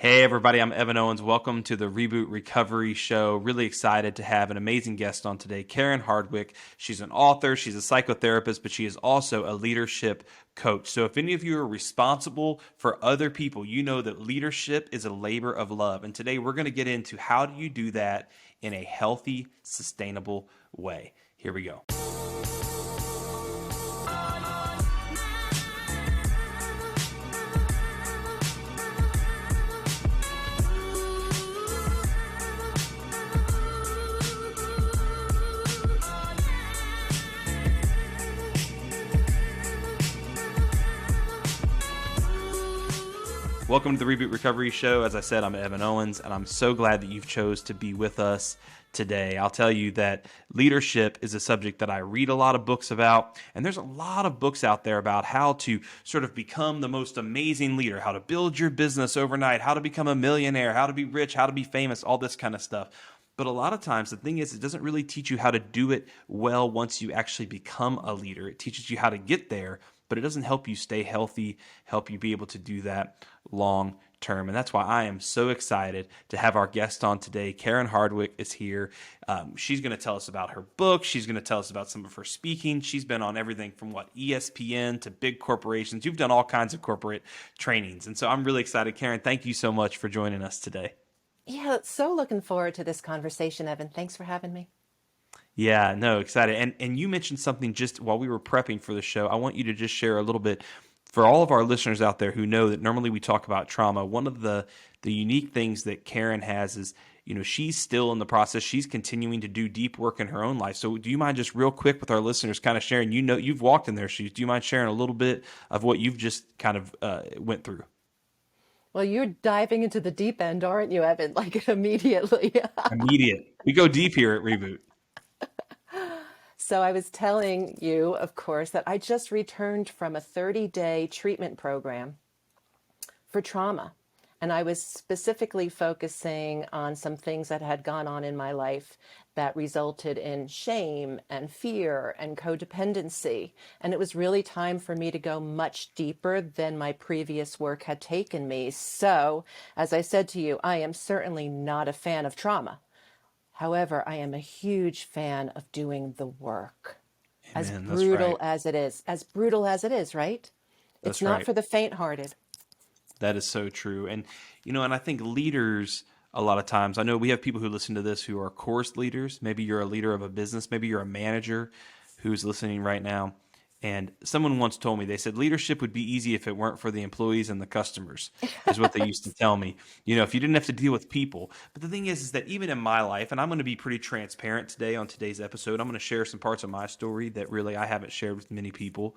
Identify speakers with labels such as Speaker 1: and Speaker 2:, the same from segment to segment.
Speaker 1: Hey everybody, I'm Evan Owens. Welcome to the Reboot Recovery Show. Really excited to have an amazing guest on today, Karen Hardwick. She's an author, she's a psychotherapist, but she is also a leadership coach. So if any of you are responsible for other people, you know that leadership is a labor of love. And today we're going to get into how do you do that in a healthy, sustainable way. Here we go. Welcome to the Reboot Recovery Show. As I said, I'm Evan Owens, and I'm so glad that you've chose to be with us today. I'll tell you that leadership is a subject that I read a lot of books about, and there's a lot of books out there about how to sort of become the most amazing leader, how to build your business overnight, how to become a millionaire, how to be rich, how to be famous, all this kind of stuff. But a lot of times, the thing is, it doesn't really teach you how to do it well once you actually become a leader. It teaches you how to get there, but it doesn't help you stay healthy, help you be able to do that long term. And that's why I am so excited to have our guest on today. Karen Hardwick is here. She's going to tell us about her book. She's going to tell us about some of her speaking. She's been on everything from ESPN to big corporations. You've done all kinds of corporate trainings. And so I'm really excited. Karen, thank you so much for joining us today.
Speaker 2: Yeah, so looking forward to this conversation, Evan. Thanks for having me.
Speaker 1: Yeah, no, excited. And you mentioned something just while we were prepping for the show. I want you to just share a little bit for all of our listeners out there who know that normally we talk about trauma. One of the unique things that Karen has is, she's still in the process. She's continuing to do deep work in her own life. So do you mind just real quick with our listeners kind of sharing, you've walked in their shoes. Do you mind sharing a little bit of what you've just kind of went through?
Speaker 2: Well, you're diving into the deep end, aren't you, Evan? Like immediately.
Speaker 1: Immediate. We go deep here at Reboot.
Speaker 2: So I was telling you, of course, that I just returned from a 30-day treatment program for trauma. And I was specifically focusing on some things that had gone on in my life that resulted in shame and fear and codependency. And it was really time for me to go much deeper than my previous work had taken me. So, as I said to you, I am certainly not a fan of trauma. However, I am a huge fan of doing the work. As
Speaker 1: Amen. That's right.
Speaker 2: as brutal as it is, right? It's
Speaker 1: That's
Speaker 2: not
Speaker 1: right.
Speaker 2: for the faint-hearted.
Speaker 1: That is so true. And I think leaders, a lot of times, I know we have people who listen to this who are course leaders. Maybe you're a leader of a business. Maybe you're a manager who's listening right now. And someone once told me, they said, leadership would be easy if it weren't for the employees and the customers, is what they used to tell me. If you didn't have to deal with people. But the thing is that even in my life, and I'm going to be pretty transparent today on today's episode, I'm going to share some parts of my story that really I haven't shared with many people.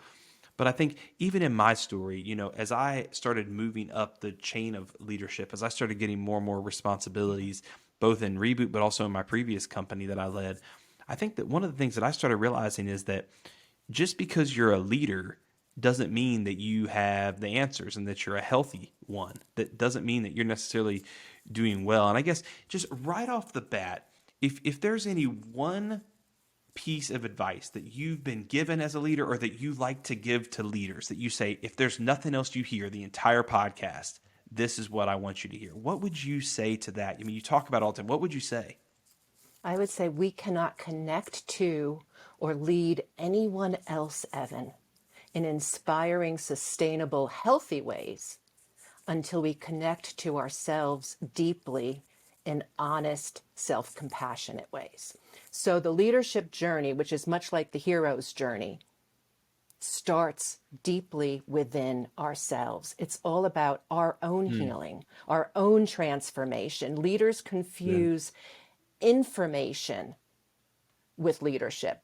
Speaker 1: But I think even in my story, as I started moving up the chain of leadership, as I started getting more and more responsibilities, both in Reboot, but also in my previous company that I led, I think that one of the things that I started realizing is that just because you're a leader doesn't mean that you have the answers and that you're a healthy one. That doesn't mean that you're necessarily doing well. And I guess just right off the bat, if there's any one piece of advice that you've been given as a leader or that you like to give to leaders that you say, if there's nothing else you hear the entire podcast, this is what I want you to hear, what would you say to that? I mean, you talk about it all the time. What would you say?
Speaker 2: I would say we cannot connect to or lead anyone else, Evan, in inspiring, sustainable, healthy ways until we connect to ourselves deeply in honest, self-compassionate ways. So the leadership journey, which is much like the hero's journey, starts deeply within ourselves. It's all about our own healing, our own transformation. Leaders
Speaker 1: Good.
Speaker 2: confuse information with leadership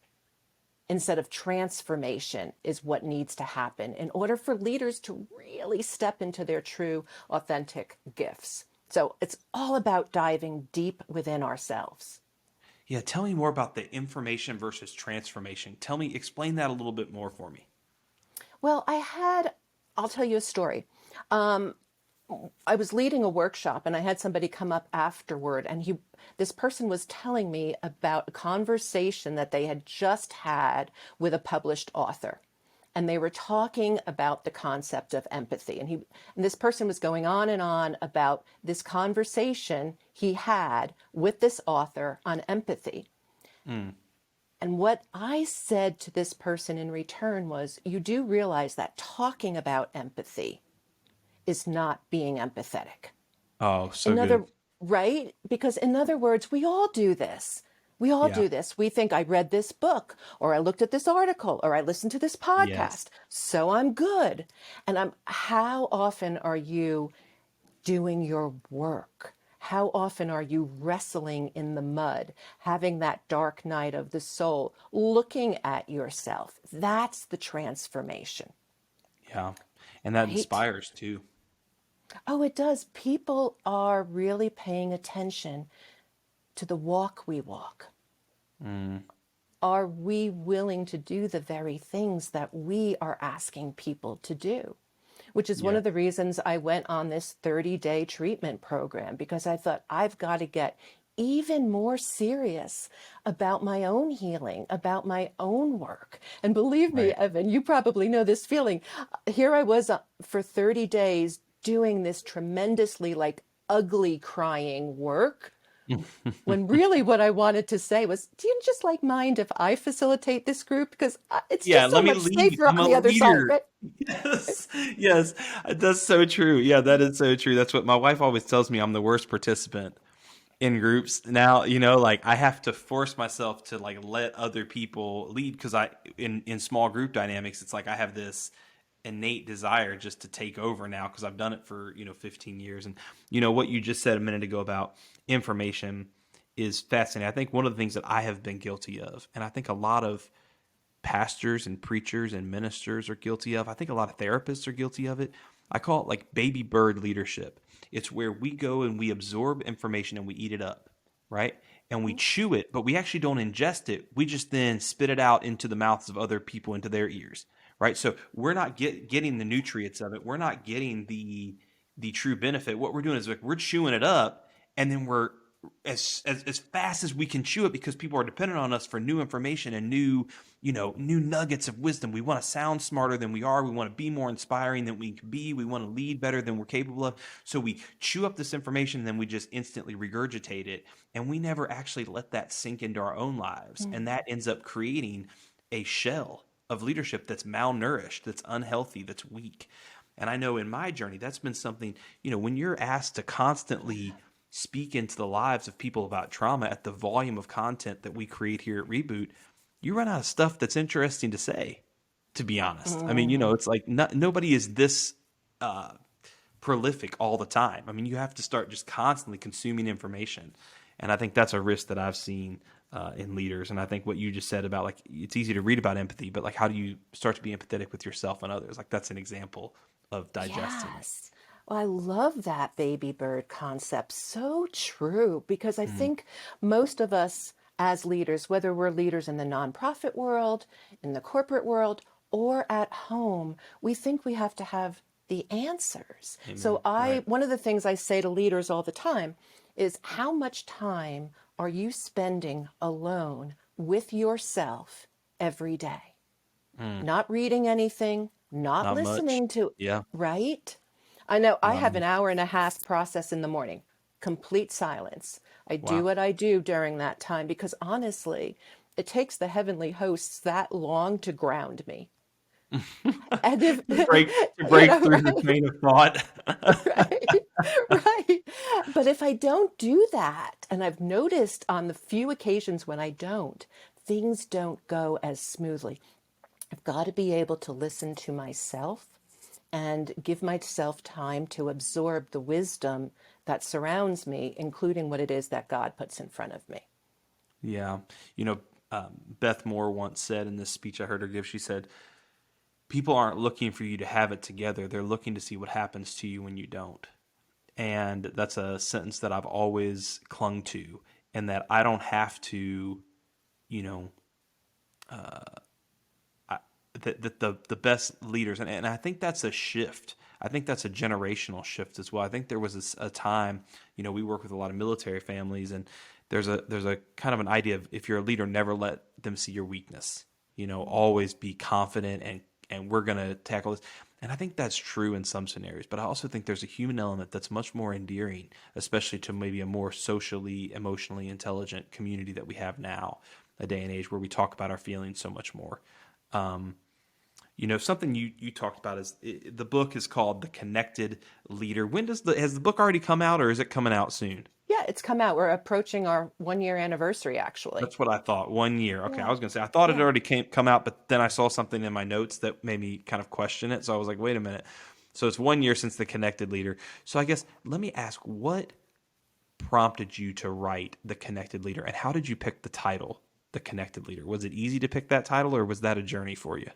Speaker 2: instead of transformation is what needs to happen in order for leaders to really step into their true, authentic gifts. So it's all about diving deep within ourselves.
Speaker 1: Yeah, tell me more about the information versus transformation. Explain that a little bit more for me.
Speaker 2: Well, I'll tell you a story. Um, I was leading a workshop and I had somebody come up afterward and this person was telling me about a conversation that they had just had with a published author. and they were talking about the concept of empathy. And this person was going on and on about this conversation he had with this author on empathy.
Speaker 1: Mm.
Speaker 2: And what I said to this person in return was, you do realize that talking about empathy is not being empathetic.
Speaker 1: Oh, so
Speaker 2: In
Speaker 1: good.
Speaker 2: other, right? Because in other words, we all do this. We all
Speaker 1: Yeah.
Speaker 2: do this. We think I read this book, or I looked at this article, or I listened to this
Speaker 1: Yes.
Speaker 2: podcast, so I'm good. And how often are you doing your work? How often are you wrestling in the mud, having that dark night of the soul, looking at yourself? That's the transformation,
Speaker 1: Yeah. And that
Speaker 2: right?
Speaker 1: inspires too.
Speaker 2: Oh, it does. People are really paying attention to the walk we walk.
Speaker 1: Mm.
Speaker 2: Are we willing to do the very things that we are asking people to do? Which is one
Speaker 1: Yeah.
Speaker 2: of the reasons I went on this 30-day treatment program, because I thought I've got to get even more serious about my own healing, about my own work. And believe me,
Speaker 1: Right.
Speaker 2: Evan, you probably know this feeling. Here I was for 30 days doing this tremendously like ugly crying work, when really what I wanted to say was, do you just like mind if I facilitate this group? Because it's
Speaker 1: Yeah,
Speaker 2: just so
Speaker 1: let me
Speaker 2: much
Speaker 1: lead.
Speaker 2: safer
Speaker 1: I'm
Speaker 2: on
Speaker 1: a
Speaker 2: the other side,
Speaker 1: leader.
Speaker 2: right?
Speaker 1: Yes. Yes. That's so true. Yeah, that is so true. That's what my wife always tells me. I'm the worst participant in groups now. Like I have to force myself to like let other people lead, because in small group dynamics, it's like I have this innate desire just to take over now, because I've done it for 15 years. And what you just said a minute ago about information is fascinating. I think one of the things that I have been guilty of, and I think a lot of pastors and preachers and ministers are guilty of. I think a lot of therapists are guilty of it. I call it like baby bird leadership. It's where we go and we absorb information and we eat it up, right? And we chew it, but we actually don't ingest it. We just then spit it out into the mouths of other people, into their ears, right? So we're not getting the nutrients of it. We're not getting the true benefit. What we're doing is like we're chewing it up, and then we're as fast as we can chew it, because people are dependent on us for new information and new nuggets of wisdom. We want to sound smarter than we are. We want to be more inspiring than we can be. We want to lead better than we're capable of. So we chew up this information, and then we just instantly regurgitate it, and we never actually let that sink into our own lives. And that ends up creating a shell of leadership that's malnourished, that's unhealthy, that's weak. And I know in my journey, that's been something, when you're asked to constantly speak into the lives of people about trauma at the volume of content that we create here at Reboot, you run out of stuff that's interesting to say, to be honest. I mean,
Speaker 2: Mm-hmm.
Speaker 1: it's like nobody is this uh, prolific all the time. I mean, you have to start just constantly consuming information. And I think that's a risk that I've seen in leaders. And I think what you just said about like, it's easy to read about empathy, but like, how do you start to be empathetic with yourself and others? Like, that's an example of digesting.
Speaker 2: Yes. Well, I love that baby bird concept. So true. Because I
Speaker 1: Mm,
Speaker 2: think most of us as leaders, whether we're leaders in the nonprofit world, in the corporate world, or at home, we think we have to have the answers.
Speaker 1: amen.
Speaker 2: So
Speaker 1: Right.
Speaker 2: one of the things I say to leaders all the time is, how much time are you spending alone with yourself every day?
Speaker 1: Mm,
Speaker 2: Not reading anything, not
Speaker 1: not much.
Speaker 2: listening to,
Speaker 1: Yeah.
Speaker 2: right? I know I
Speaker 1: Not
Speaker 2: have an
Speaker 1: much.
Speaker 2: hour and a half process in the morning, complete silence. I do
Speaker 1: Wow.
Speaker 2: what I do during that time because honestly, it takes the heavenly hosts that long to ground me. And if,
Speaker 1: to break to
Speaker 2: you
Speaker 1: break
Speaker 2: know,
Speaker 1: through the
Speaker 2: right?
Speaker 1: chain of thought.
Speaker 2: Right, right. But if I don't do that, and I've noticed on the few occasions when I don't, things don't go as smoothly. I've got to be able to listen to myself and give myself time to absorb the wisdom that surrounds me, including what it is that God puts in front of me.
Speaker 1: Yeah. You know, Beth Moore once said in this speech I heard her give, she said, people aren't looking for you to have it together. They're looking to see what happens to you when you don't. And that's a sentence that I've always clung to, and that I don't have to, you know, the best leaders, and I think that's a shift. I think that's a generational shift as well. I think there was a time, we work with a lot of military families, and there's a kind of an idea of, if you're a leader, never let them see your weakness. Always be confident and we're going to tackle this. And I think that's true in some scenarios, but I also think there's a human element that's much more endearing, especially to maybe a more socially, emotionally intelligent community that we have now, a day and age where we talk about our feelings so much more. Um, Something you talked about is the book is called The Connected Leader. Has the book already come out or is it coming out soon?
Speaker 2: Yeah, it's come out. We're approaching our 1 year anniversary, actually.
Speaker 1: That's what I thought. 1 year. Okay, I
Speaker 2: Yeah.
Speaker 1: was going to say I thought it
Speaker 2: Yeah.
Speaker 1: already come out, but then I saw something in my notes that made me kind of question it. So I was like, wait a minute. So it's 1 year since The Connected Leader. So I guess let me ask, what prompted you to write The Connected Leader, and how did you pick the title, The Connected Leader? Was it easy to pick that title, or was that a journey for you?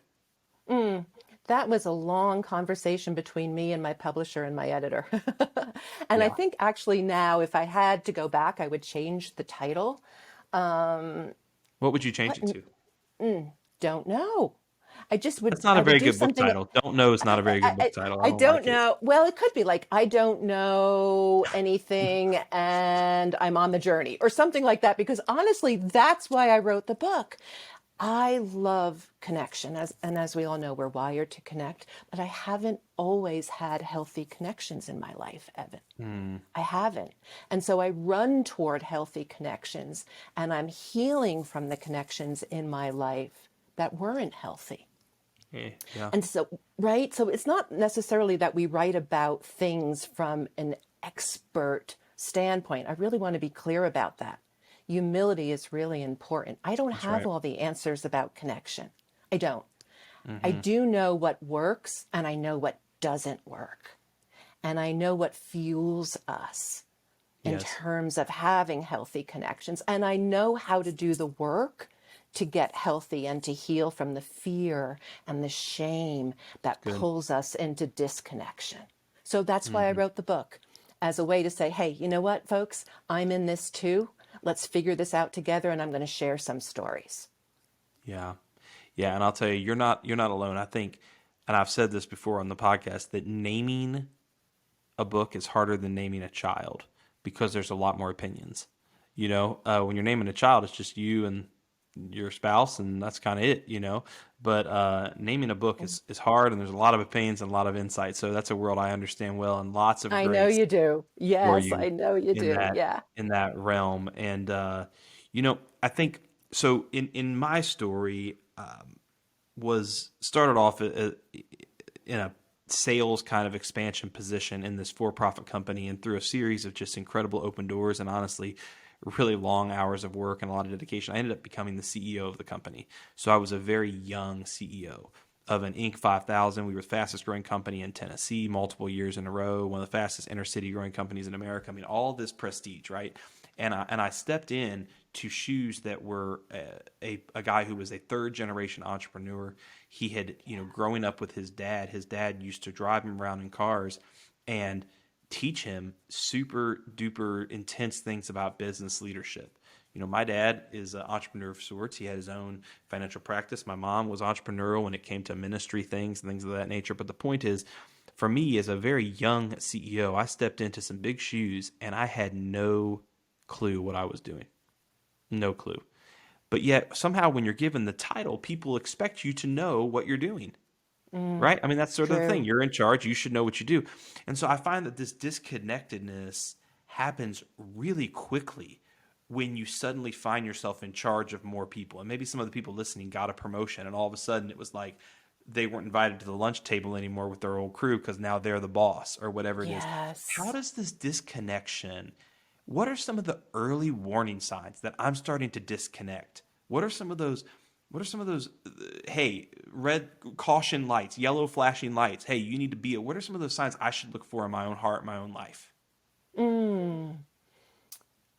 Speaker 2: That was a long conversation between me and my publisher and my editor. And I
Speaker 1: Yeah.
Speaker 2: think actually now, if I had to go back, I would change the title.
Speaker 1: What would you change
Speaker 2: What?
Speaker 1: it to?
Speaker 2: Don't know. I just would,
Speaker 1: That's not a
Speaker 2: I would
Speaker 1: very
Speaker 2: do
Speaker 1: good book
Speaker 2: something.
Speaker 1: title. Don't know is not a very good book
Speaker 2: I,
Speaker 1: title. I
Speaker 2: I
Speaker 1: don't
Speaker 2: don't
Speaker 1: like it.
Speaker 2: know. Well, it could be like, I don't know anything and I'm on the journey or something like that, because honestly, that's why I wrote the book. I love connection, and as we all know, we're wired to connect, but I haven't always had healthy connections in my life, Evan.
Speaker 1: Hmm.
Speaker 2: I haven't. And so I run toward healthy connections, and I'm healing from the connections in my life that weren't healthy.
Speaker 1: Yeah.
Speaker 2: And so, right? So it's not necessarily that we write about things from an expert standpoint. I really want to be clear about that. Humility is really important. I don't
Speaker 1: That's
Speaker 2: have
Speaker 1: right.
Speaker 2: all the answers about connection. I don't. I
Speaker 1: Hmm.
Speaker 2: do know what works and I know what doesn't work. And I know what fuels us in
Speaker 1: Yes.
Speaker 2: terms of having healthy connections. And I know how to do the work to get healthy and to heal from the fear and the shame that
Speaker 1: Good.
Speaker 2: pulls us into disconnection. So that's why I
Speaker 1: Hmm.
Speaker 2: wrote the book, as a way to say, hey, you know what, folks? I'm in this too. Let's figure this out together, and I'm going to share some stories.
Speaker 1: Yeah. Yeah. And I'll tell you, you're not alone. I think, and I've said this before on the podcast, that naming a book is harder than naming a child because there's a lot more opinions. When you're naming a child, it's just you and your spouse, and that's kind of it. But naming a book is hard, and there's a lot of opinions and a lot of insight. So that's a world I understand well, and lots of
Speaker 2: I know
Speaker 1: grace
Speaker 2: you do.
Speaker 1: for
Speaker 2: Yes,
Speaker 1: you
Speaker 2: I know you
Speaker 1: in
Speaker 2: do.
Speaker 1: that
Speaker 2: Yeah.
Speaker 1: in that realm. And I think so. In my story, was started off in a sales kind of expansion position in this for-profit company, and through a series of just incredible open doors and honestly really long hours of work and a lot of dedication, I ended up becoming the CEO of the company. So I was a very young CEO of an Inc. 5000. We were the fastest growing company in Tennessee multiple years in a row, one of the fastest inner city growing companies in America. I mean, all this prestige, right? And I stepped in to shoes that were a guy who was a third generation entrepreneur. He had, growing up with his dad. His dad used to drive him around in cars and teach him super duper intense things about business leadership. My dad is an entrepreneur of sorts. He had his own financial practice. My mom was entrepreneurial when it came to ministry things and things of that nature. But the point is, for me, as a very young CEO, I stepped into some big shoes and I had no clue what I was doing. No clue. But yet, somehow, when you're given the title, people expect you to know what you're doing, right? I mean, that's sort of the thing.
Speaker 2: True.
Speaker 1: You're in charge. You should know what you do. And so I find that this disconnectedness happens really quickly when you suddenly find yourself in charge of more people. And maybe some of the people listening got a promotion, and all of a sudden it was like they weren't invited to the lunch table anymore with their old crew because now they're the boss or whatever it is. How
Speaker 2: Yes.
Speaker 1: does this disconnection, what are some of the early warning signs that I'm starting to disconnect? What are some of those hey, red caution lights, yellow flashing lights? Hey, you need to be. What are some of those signs I should look for in my own heart, my own life?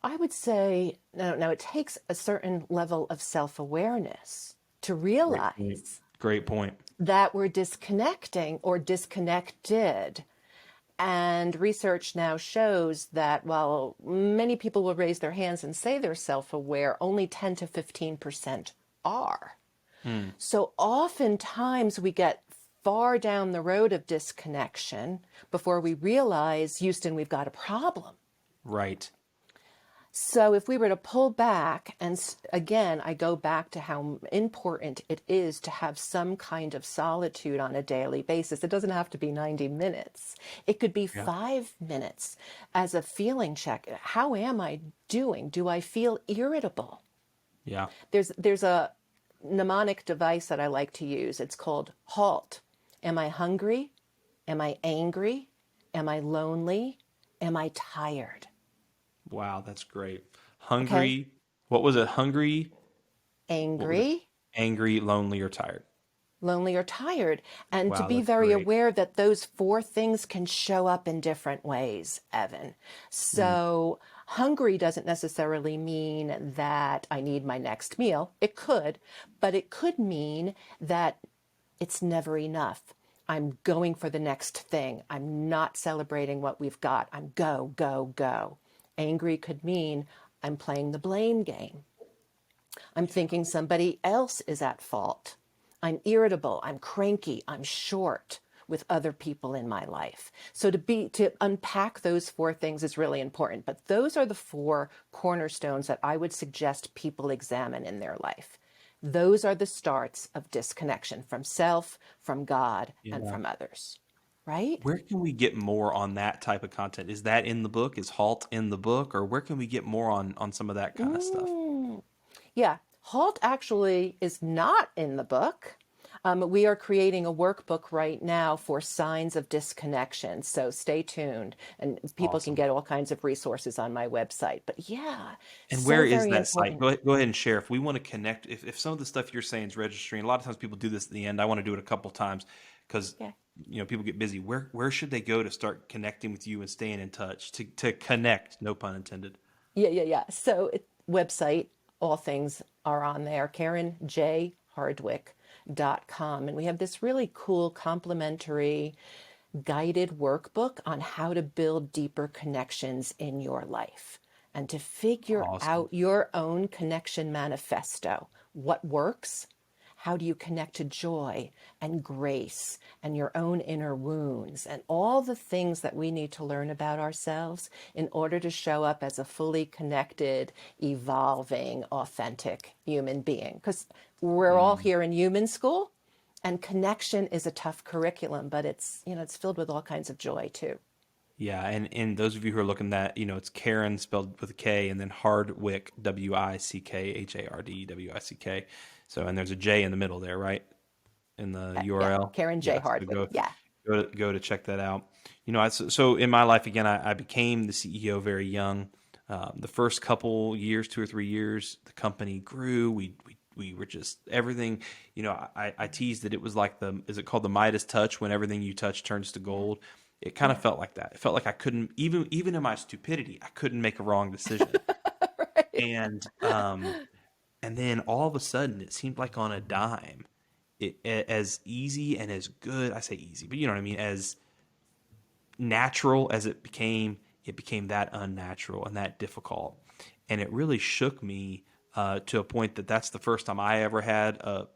Speaker 2: I would say, no, now it takes a certain level of self awareness to
Speaker 1: Great point.
Speaker 2: realize
Speaker 1: Great point.
Speaker 2: that we're disconnecting or disconnected. And research now shows that while many people will raise their hands and say they're self aware, only 10 to 15% are.
Speaker 1: Hmm.
Speaker 2: So oftentimes we get far down the road of disconnection before we realize, Houston, we've got a problem.
Speaker 1: Right.
Speaker 2: So if we were to pull back, and again, I go back to how important it is to have some kind of solitude on a daily basis. It doesn't have to be 90 minutes. It could be
Speaker 1: Yeah.
Speaker 2: 5 minutes as a feeling check. How am I doing? Do I feel irritable?
Speaker 1: Yeah.
Speaker 2: There's a mnemonic device that I like to use. It's called HALT. Am I hungry? Am I angry? Am I lonely? Am I tired?
Speaker 1: Wow, that's great.
Speaker 2: Okay.
Speaker 1: Hungry. What was it? Hungry. What was it?
Speaker 2: Angry,
Speaker 1: Angry, lonely, or tired.
Speaker 2: lonely, or tired. And to
Speaker 1: Wow,
Speaker 2: be
Speaker 1: that's
Speaker 2: very
Speaker 1: great.
Speaker 2: aware that those four things can show up in different ways, Evan.
Speaker 1: Mm,
Speaker 2: So, hungry doesn't necessarily mean that I need my next meal. It could, but it could mean that it's never enough. I'm going for the next thing. I'm not celebrating what we've got. I'm go, go, go. Angry could mean I'm playing the blame game. I'm
Speaker 1: yeah.
Speaker 2: thinking somebody else is at fault. I'm irritable, I'm cranky, I'm short with other people in my life. So to unpack those four things is really important, but those are the four cornerstones that I would suggest people examine in their life. Those are the starts of disconnection from self, from God, and
Speaker 1: Yeah.
Speaker 2: from others. Right?
Speaker 1: Where can we get more on that type of content? Is that in the book? Is Halt in the book? Or where can we get more on some of that kind of stuff?
Speaker 2: Mm. Yeah, HALT actually is not in the book. We are creating a workbook right now for signs of disconnection. So stay tuned, and people can
Speaker 1: Awesome.
Speaker 2: get all kinds of resources on my website. But yeah,
Speaker 1: And where
Speaker 2: so
Speaker 1: is
Speaker 2: very
Speaker 1: that site?
Speaker 2: important.
Speaker 1: Go ahead and share. If we want to connect, if some of the stuff you're saying is registering, a lot of times people do this at the end. I want to do it a couple times because
Speaker 2: Yeah,
Speaker 1: people get busy. Where should they go to start connecting with you and staying in touch to connect? No pun intended.
Speaker 2: yeah. So website, all things are on there. KarenJHardwick.com, and we have this really cool complimentary guided workbook on how to build deeper connections in your life and to figure
Speaker 1: Awesome.
Speaker 2: out your own connection manifesto. What works? How do you connect to joy and grace and your own inner wounds and all the things that we need to learn about ourselves in order to show up as a fully connected, evolving, authentic human being? Because we're all
Speaker 1: Mm.
Speaker 2: here in human school, and connection is a tough curriculum, but it's filled with all kinds of joy too.
Speaker 1: Yeah, and those of you who are looking at, it's Karen spelled with a K, and then Hardwick, WICKHARDWICK. So, and there's a J in the middle there, right? In the
Speaker 2: Yeah,
Speaker 1: URL.
Speaker 2: Karen J.
Speaker 1: Yeah, so
Speaker 2: Hardwick. Yeah.
Speaker 1: go to check that out. So in my life again, I became the CEO very young. The first couple years, 2 or 3 years, the company grew. We were just everything. I teased that it was like is it called the Midas touch when everything you touch turns to gold. It kind of
Speaker 2: Yeah.
Speaker 1: felt like that. It felt like I couldn't even in my stupidity, I couldn't make a wrong decision.
Speaker 2: Right.
Speaker 1: And and then all of a sudden, it seemed like on a dime, as easy and as good, I say easy, but you know what I mean, as natural as it became that unnatural and that difficult. And it really shook me to a point that's the first time I ever had a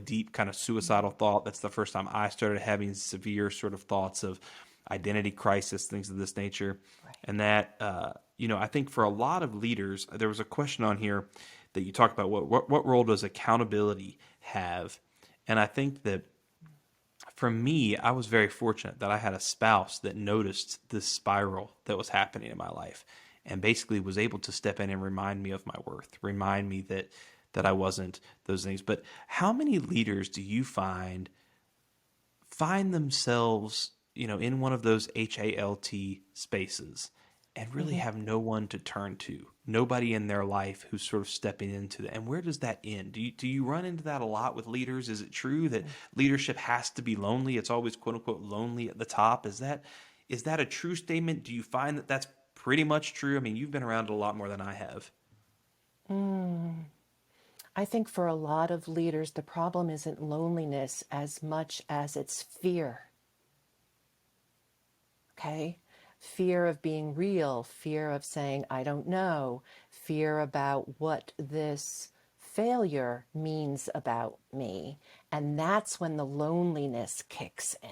Speaker 1: deep kind of suicidal thought. That's the first time I started having severe sort of thoughts of identity crisis, things of this nature.
Speaker 2: Right.
Speaker 1: And that, I think for a lot of leaders, there was a question on here that you talked about what role does accountability have? And I think that for me, I was very fortunate that I had a spouse that noticed this spiral that was happening in my life and basically was able to step in and remind me of my worth, remind me that I wasn't those things. But how many leaders do you find themselves, in one of those HALT spaces and really
Speaker 2: Mhm.
Speaker 1: have no one to turn to, nobody in their life who's sort of stepping into that? And where does that end? Do you run into that a lot with leaders? Is it true that leadership has to be lonely? It's always quote unquote lonely at the top. Is that a true statement? Do you find that that's pretty much true? I mean, you've been around it a lot more than I have.
Speaker 2: Mm. I think for a lot of leaders, the problem isn't loneliness as much as it's fear. Okay? Fear of being real, fear of saying, I don't know, fear about what this failure means about me. And that's when the loneliness kicks in.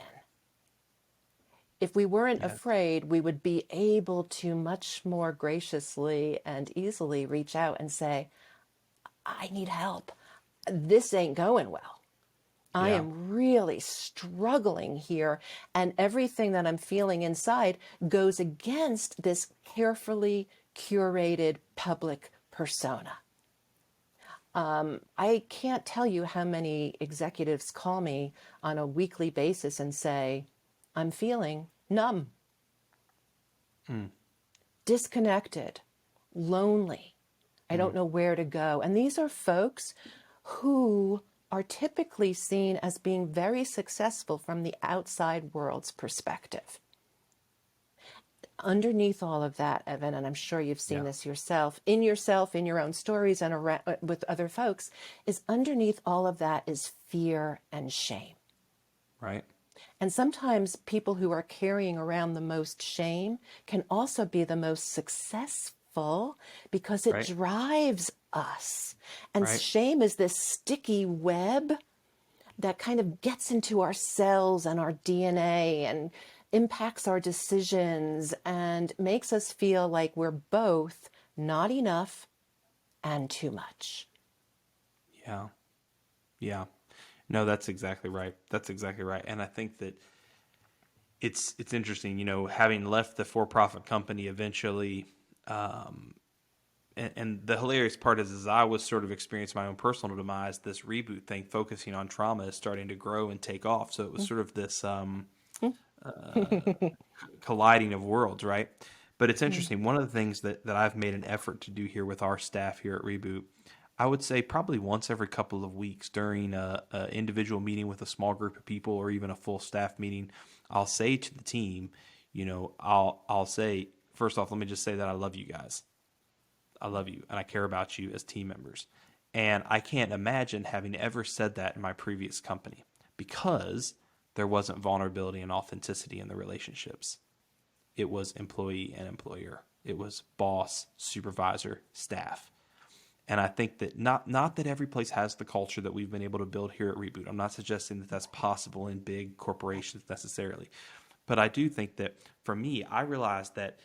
Speaker 2: If we weren't
Speaker 1: Yes.
Speaker 2: afraid, we would be able to much more graciously and easily reach out and say, I need help. This ain't going well. I
Speaker 1: Yeah.
Speaker 2: am really struggling here. And everything that I'm feeling inside goes against this carefully curated public persona. I can't tell you how many executives call me on a weekly basis and say, I'm feeling numb,
Speaker 1: Mm.
Speaker 2: disconnected, lonely. I
Speaker 1: Mm.
Speaker 2: don't know where to go. And these are folks who are typically seen as being very successful from the outside world's perspective. Underneath all of that, Evan, and I'm sure you've seen
Speaker 1: Yeah.
Speaker 2: this yourself, in your own stories and around, with other folks, is underneath all of that is fear and shame.
Speaker 1: Right.
Speaker 2: And sometimes people who are carrying around the most shame can also be the most successful because it
Speaker 1: Right.
Speaker 2: drives us. And
Speaker 1: Right.
Speaker 2: shame is this sticky web that kind of gets into our cells and our DNA and impacts our decisions and makes us feel like we're both not enough and too much.
Speaker 1: Yeah. Yeah. No, that's exactly right. That's exactly right. And I think that it's interesting, having left the for-profit company eventually, and the hilarious part is, as I was sort of experiencing my own personal demise, this reboot thing focusing on trauma is starting to grow and take off. So it was sort of this colliding of worlds, right? But it's interesting. One of the things that I've made an effort to do here with our staff here at Reboot, I would say probably once every couple of weeks during a individual meeting with a small group of people or even a full staff meeting, I'll say to the team, I'll say, first off, let me just say that I love you guys. I love you and I care about you as team members. And I can't imagine having ever said that in my previous company because there wasn't vulnerability and authenticity in the relationships. It was employee and employer. It was boss, supervisor, staff. And I think that not that every place has the culture that we've been able to build here at Reboot. I'm not suggesting that that's possible in big corporations necessarily, but I do think that for me, I realized that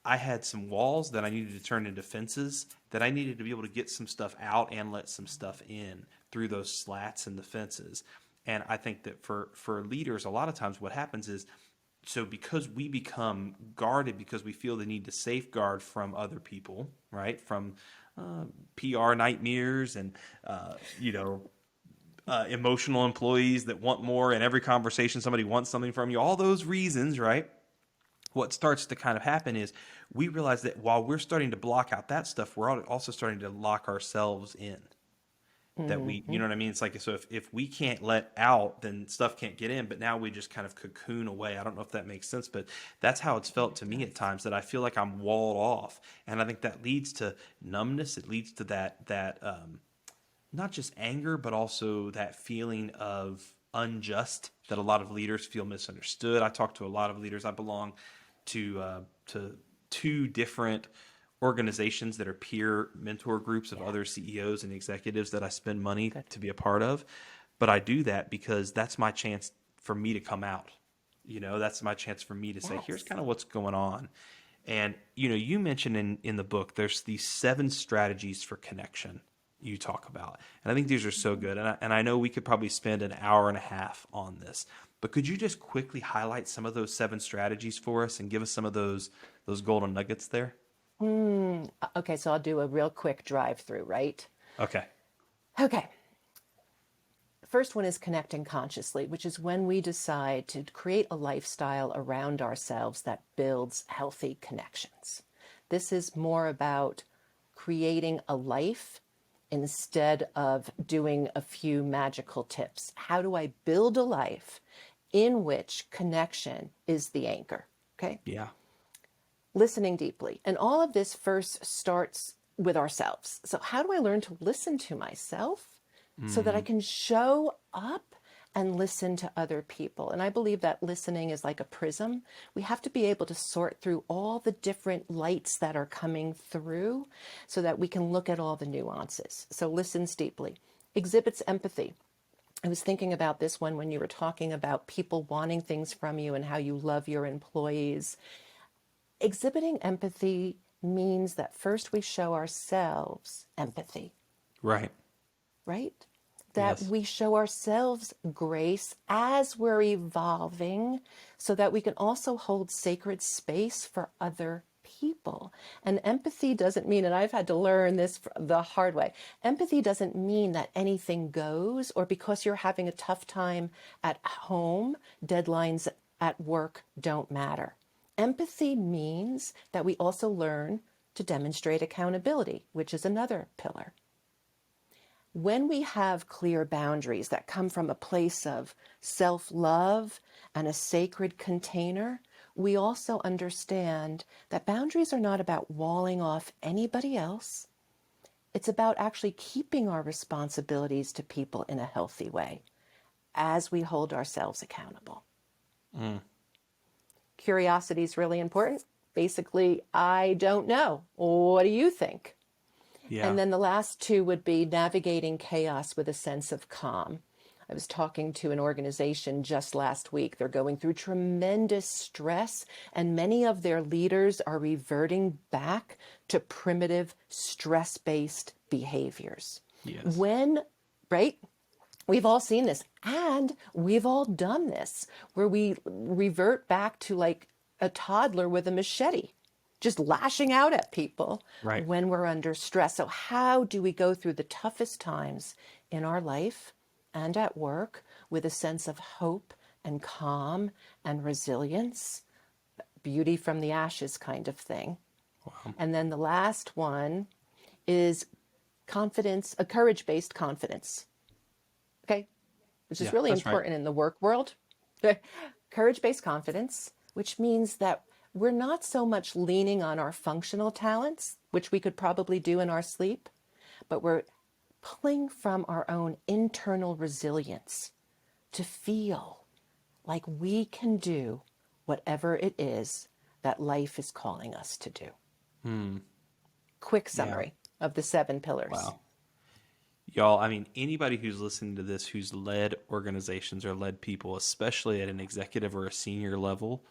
Speaker 1: I had some walls that I needed to turn into fences, that I needed to be able to get some stuff out and let some stuff in through those slats in the fences. And I think that for leaders, a lot of times what happens is, so because we become guarded because we feel the need to safeguard from other people, right? From PR nightmares and emotional employees that want more, and every conversation somebody wants something from you. All those reasons, right? What starts to kind of happen is we realize that while we're starting to block out that stuff, we're also starting to lock ourselves in. That we, you
Speaker 2: Mm-hmm.
Speaker 1: know what I mean? It's like, so if we can't let out, then stuff can't get in, but now we just kind of cocoon away. I don't know if that makes sense, but that's how it's felt
Speaker 2: It
Speaker 1: to me at
Speaker 2: does.
Speaker 1: times, that I feel like I'm walled off. And I think that leads to numbness. It leads to that not just anger, but also that feeling of unjust, that a lot of leaders feel misunderstood. I talk to a lot of leaders. I belong to two different organizations that are peer mentor groups of
Speaker 2: Yeah,
Speaker 1: other CEOs and executives that I spend money
Speaker 2: good.
Speaker 1: to be a part of. But I do that because that's my chance for me to come out. That's my chance for me to say, here's
Speaker 2: Yes.
Speaker 1: kind of what's going on. And you mentioned in the book there's these 7 strategies for connection you talk about, and I think these are so good. And I know we could probably spend an hour and a half on this, but could you just quickly highlight some of those 7 strategies for us and give us some of those golden nuggets there?
Speaker 2: Okay, so I'll do a real quick drive through, right?
Speaker 1: Okay.
Speaker 2: Okay. First one is connecting consciously, which is when we decide to create a lifestyle around ourselves that builds healthy connections. This is more about creating a life instead of doing a few magical tips. How do I build a life in which connection is the anchor? Okay.
Speaker 1: Yeah.
Speaker 2: Listening deeply. And all of this first starts with ourselves. So, how do I learn to listen to myself so that I
Speaker 1: Mm,
Speaker 2: can show up and listen to other people? And I believe that listening is like a prism. We have to be able to sort through all the different lights that are coming through so that we can look at all the nuances. So, listens deeply, exhibits empathy. I was thinking about this one when you were talking about people wanting things from you and how you love your employees. Exhibiting empathy means that first we show ourselves empathy,
Speaker 1: Right.
Speaker 2: right? That
Speaker 1: Yes.
Speaker 2: we show ourselves grace as we're evolving so that we can also hold sacred space for other people. And empathy doesn't mean, and I've had to learn this the hard way, empathy doesn't mean that anything goes or because you're having a tough time at home, deadlines at work don't matter. Empathy means that we also learn to demonstrate accountability, which is another pillar. When we have clear boundaries that come from a place of self love and a sacred container, we also understand that boundaries are not about walling off anybody else. It's about actually keeping our responsibilities to people in a healthy way as we hold ourselves accountable.
Speaker 1: Mm.
Speaker 2: Curiosity is really important. Basically, I don't know. What do you think?
Speaker 1: Yeah.
Speaker 2: And then the last two would be navigating chaos with a sense of calm. I was talking to an organization just last week. They're going through tremendous stress, and many of their leaders are reverting back to primitive stress based behaviors.
Speaker 1: Yes.
Speaker 2: When, right? We've all seen this, and we've all done this, where we revert back to like a toddler with a machete, just lashing out at people
Speaker 1: Right.
Speaker 2: when we're under stress. So, how do we go through the toughest times in our life and at work with a sense of hope and calm and resilience, beauty from the ashes kind of thing?
Speaker 1: Wow.
Speaker 2: And then the last one is confidence, a courage based confidence. Okay, which is
Speaker 1: Yeah,
Speaker 2: really
Speaker 1: that's right.
Speaker 2: important in the work world. Courage based confidence, which means that we're not so much leaning on our functional talents, which we could probably do in our sleep, but we're pulling from our own internal resilience to feel like we can do whatever it is that life is calling us to do.
Speaker 1: Hmm.
Speaker 2: Quick
Speaker 1: Yeah.
Speaker 2: summary of the 7 pillars.
Speaker 1: Wow. Y'all, I mean, anybody who's listening to this who's led organizations or led people, especially at an executive or a senior level,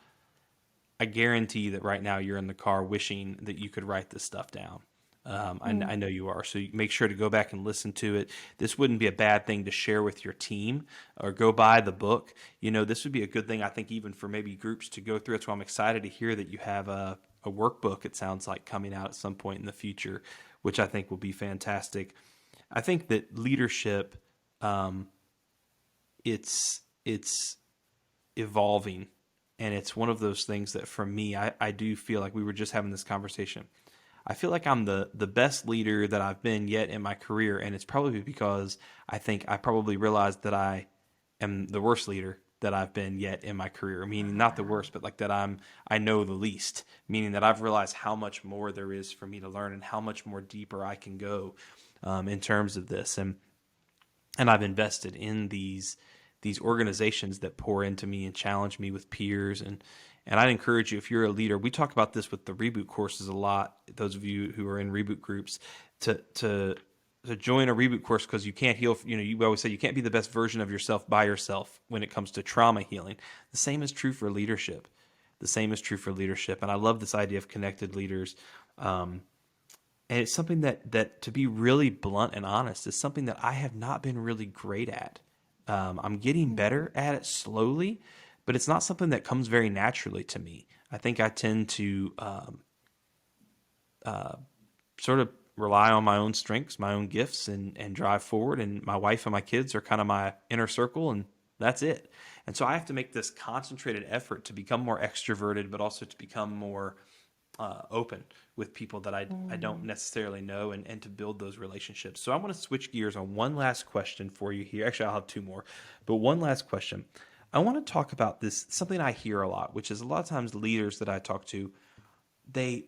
Speaker 1: I guarantee that right now you're in the car wishing that you could write this stuff down. I know you are. So make sure to go back and listen to it. This wouldn't be a bad thing to share with your team or go buy the book. You know, this would be a good thing, I think, even for maybe groups to go through. That's why I'm excited to hear that you have a workbook, it sounds like, coming out at some point in the future, which I think will be fantastic. I think that leadership, um, it's evolving, and it's one of those things that for me, I do feel like we were just having this conversation. I feel like I'm the best leader that I've been yet in my career, and it's probably because I think I probably realized that I am the worst leader that I've been yet in my career. Meaning not the worst, but like that I know the least. Meaning that I've realized how much more there is for me to learn and how much more deeper I can go in terms of this. And I've invested in these organizations that pour into me and challenge me with peers. And I'd encourage you, if you're a leader, we talk about this with the reboot courses a lot. Those of you who are in reboot groups, to join a reboot course, because you can't heal. You know, you always say you can't be the best version of yourself by yourself when it comes to trauma healing. The same is true for leadership. The same is true for leadership. And I love this idea of connected leaders. And it's something that, to be really blunt and honest, is something that I have not been really great at. I'm getting better at it slowly, but it's not something that comes very naturally to me. I think I tend to sort of rely on my own strengths, my own gifts, and drive forward. And my wife and my kids are kind of my inner circle, and that's it. And so I have to make this concentrated effort to become more extroverted, but also to become more open with people that I don't necessarily know, and to build those relationships. So I want to switch gears on one last question for you here. Actually, I'll have two more, but one last question. I want to talk about this, something I hear a lot, which is a lot of times leaders that I talk to, they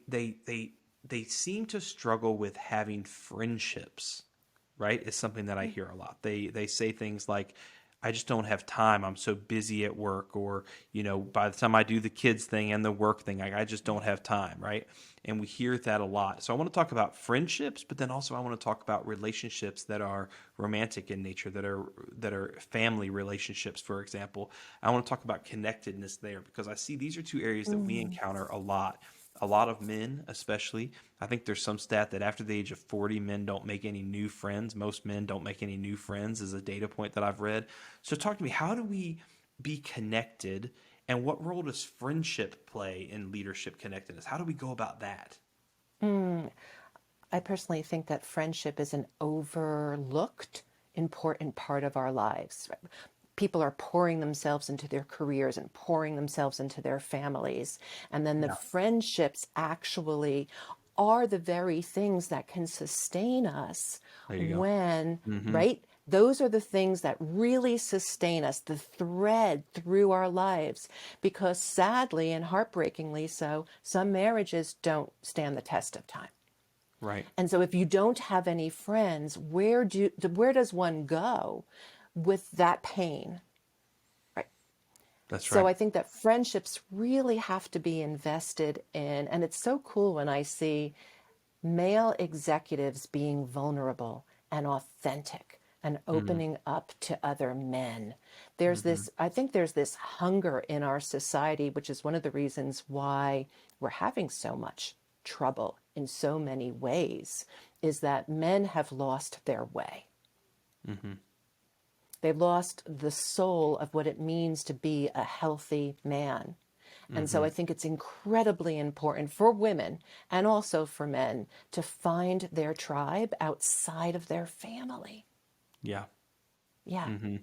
Speaker 1: seem to struggle with having friendships, right? Is something that I hear a lot. They say things like, I just don't have time. I'm so busy at work, or, by the time I do the kids thing and the work thing, I just don't have time, right? And we hear that a lot. So I want to talk about friendships, but then also I want to talk about relationships that are romantic in nature, that are family relationships, for example. I want to talk about connectedness there, because I see these are two areas that we
Speaker 2: Mm.
Speaker 1: encounter a lot. A lot of men, especially. I think there's some stat that after the age of 40, men don't make any new friends. Most men don't make any new friends, is a data point that I've read. So talk to me. How do we be connected, and what role does friendship play in leadership connectedness? How do we go about that?
Speaker 2: I personally think that friendship is an overlooked, important part of our lives. Right? People are pouring themselves into their careers and pouring themselves into their families. And then the
Speaker 1: Yeah.
Speaker 2: friendships actually are the very things that can sustain us
Speaker 1: There you go.
Speaker 2: when,
Speaker 1: Mm-hmm.
Speaker 2: right? Those are the things that really sustain us, the thread through our lives. Because sadly and heartbreakingly so, some marriages don't stand the test of time.
Speaker 1: Right.
Speaker 2: And so if you don't have any friends, where does one go with that pain? Right.
Speaker 1: That's
Speaker 2: So
Speaker 1: right.
Speaker 2: I think that friendships really have to be invested in, and it's so cool when I see male executives being vulnerable and authentic and
Speaker 1: Mm-hmm.
Speaker 2: opening up to other men.
Speaker 1: Mm-hmm.
Speaker 2: I think there's this hunger in our society, which is one of the reasons why we're having so much trouble in so many ways, is that men have lost their way.
Speaker 1: Mm-hmm.
Speaker 2: They've lost the soul of what it means to be a healthy man. And so
Speaker 1: Mm-hmm.
Speaker 2: I think it's incredibly important for women and also for men to find their tribe outside of their family.
Speaker 1: Yeah.
Speaker 2: Yeah.
Speaker 1: Mm-hmm.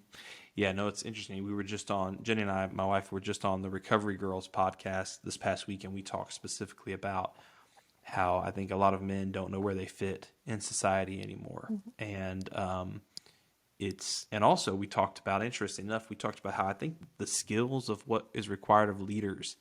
Speaker 1: Yeah, no, it's interesting. We were just on, Jenny and I, my wife, were just on the Recovery Girls podcast this past week, and we talked specifically about how I think a lot of men don't know where they fit in society anymore. And and also we talked about, interesting enough, we talked about how I think the skills of what is required of leaders,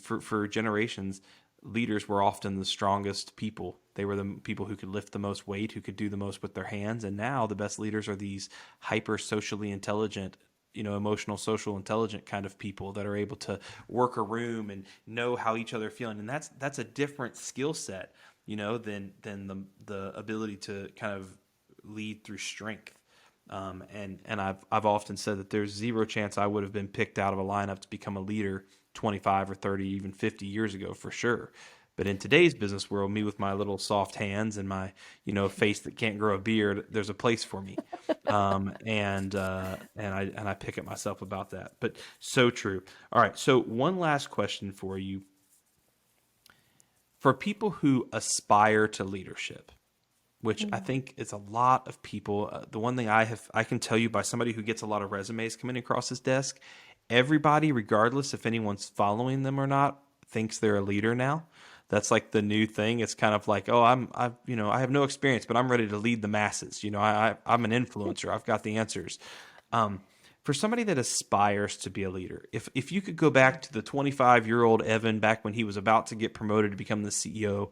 Speaker 1: for generations, leaders were often the strongest people. They were the people who could lift the most weight, who could do the most with their hands. And now the best leaders are these hyper socially intelligent, emotional, social intelligent kind of people that are able to work a room and know how each other are feeling. And that's a different skill set, than the ability to kind of lead through strength. And I've often said that there's zero chance I would have been picked out of a lineup to become a leader 25 or 30, even 50 years ago, for sure. But in today's business world, me with my little soft hands and my, face that can't grow a beard, there's a place for me. And I pick at myself about that. But so true. All right. So one last question for you. For people who aspire to leadership, which I think is a lot of people. The one thing I can tell you by somebody who gets a lot of resumes coming across his desk, everybody, regardless if anyone's following them or not, thinks they're a leader now. That's like the new thing. It's kind of like, oh, I have no experience, but I'm ready to lead the masses. I'm an influencer. I've got the answers. Um, for somebody that aspires to be a leader, if you could go back to the 25-year-old Evan back when he was about to get promoted to become the CEO,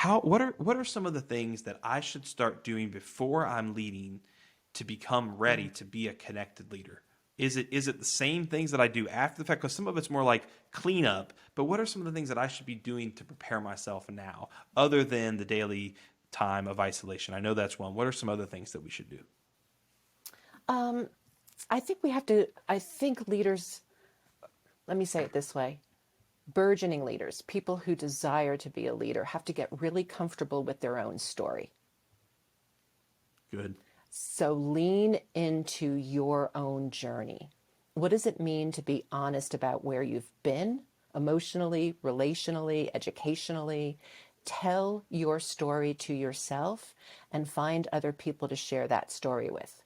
Speaker 1: what are some of the things that I should start doing before I'm leading to become ready to be a connected leader? Is it the same things that I do after the fact? Because some of it's more like cleanup, but what are some of the things that I should be doing to prepare myself now, other than the daily time of isolation? I know that's one. What are some other things that we should do?
Speaker 2: I think leaders, let me say it this way, burgeoning leaders, people who desire to be a leader, have to get really comfortable with their own story.
Speaker 1: Good.
Speaker 2: So lean into your own journey. What does it mean to be honest about where you've been emotionally, relationally, educationally? Tell your story to yourself and find other people to share that story with.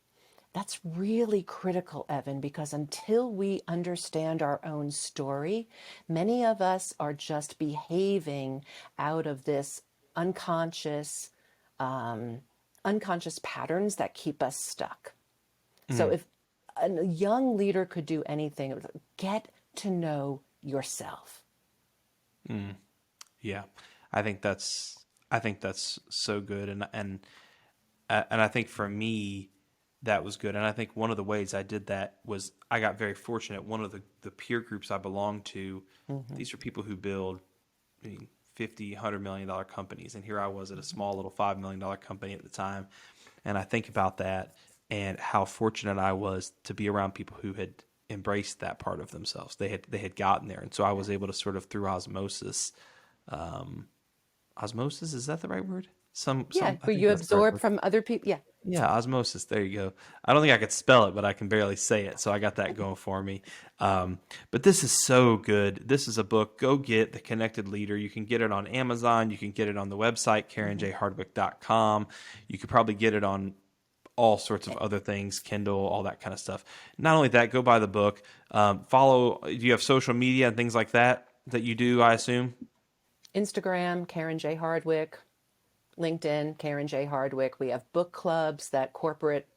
Speaker 2: That's really critical, Evan, because until we understand our own story, many of us are just behaving out of this unconscious, unconscious patterns that keep us stuck. So
Speaker 1: Mm,
Speaker 2: if a young leader could do anything, it was get to know yourself.
Speaker 1: mm, yeah, I think that's I think that's so good, and I think for me, That was good. And I think one of the ways I did that was I got very fortunate. One of the peer groups I belong to,
Speaker 2: Hmm.
Speaker 1: these are people who build, I mean, 50, $100 million companies. And here I was at a small little $5 million company at the time. And I think about that and how fortunate I was to be around people who had embraced that part of themselves. They had gotten there. And so I was able to sort of through osmosis, osmosis, is that the right word?
Speaker 2: Yeah,
Speaker 1: I
Speaker 2: where
Speaker 1: think
Speaker 2: you
Speaker 1: that's the right
Speaker 2: absorb
Speaker 1: word.
Speaker 2: from other people. Yeah.
Speaker 1: Yeah, osmosis. There you go. I don't think I could spell it, but I can barely say it. So I got that going for me. But this is so good. This is a book. Go get The Connected Leader. You can get it on Amazon. You can get it on the website,
Speaker 2: Hmm.
Speaker 1: KarenJHardwick.com. You could probably get it on all sorts of other things, Kindle, all that kind of stuff. Not only that, go buy the book. Follow, do you have social media and things like that you do, I assume?
Speaker 2: Instagram, Karen J. Hardwick. LinkedIn, Karen J. Hardwick. We have book clubs that corporate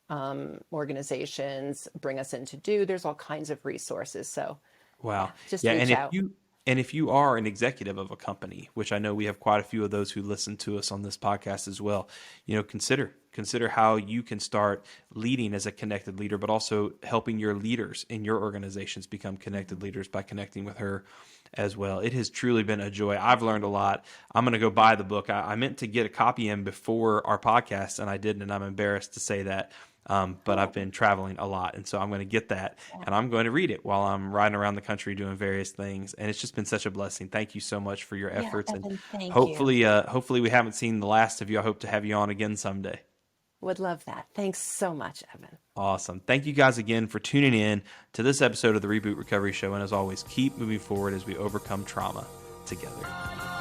Speaker 2: organizations bring us in to do. There's all kinds of resources. So, yeah,
Speaker 1: Wow.
Speaker 2: just
Speaker 1: Yeah,
Speaker 2: reach out.
Speaker 1: and if you are an executive of a company, which I know we have quite a few of those who listen to us on this podcast as well, consider how you can start leading as a connected leader, but also helping your leaders in your organizations become connected leaders by connecting with her as well. It has truly been a joy. I've learned a lot. I'm going to go buy the book. I meant to get a copy in before our podcast, and I didn't, and I'm embarrassed to say that. But I've
Speaker 2: Oh,
Speaker 1: been traveling a lot, and so I'm going to get that,
Speaker 2: yeah.
Speaker 1: and I'm going to read it while I'm riding around the country doing various things. And it's just been such a blessing. Thank you so much for your
Speaker 2: Yeah,
Speaker 1: efforts, and
Speaker 2: Evan, thank you.
Speaker 1: hopefully we haven't seen the last of you. I hope to have you on again someday.
Speaker 2: Would love that. Thanks so much, Evan.
Speaker 1: Awesome. Thank you guys again for tuning in to this episode of the Reboot Recovery Show. And as always, keep moving forward as we overcome trauma together.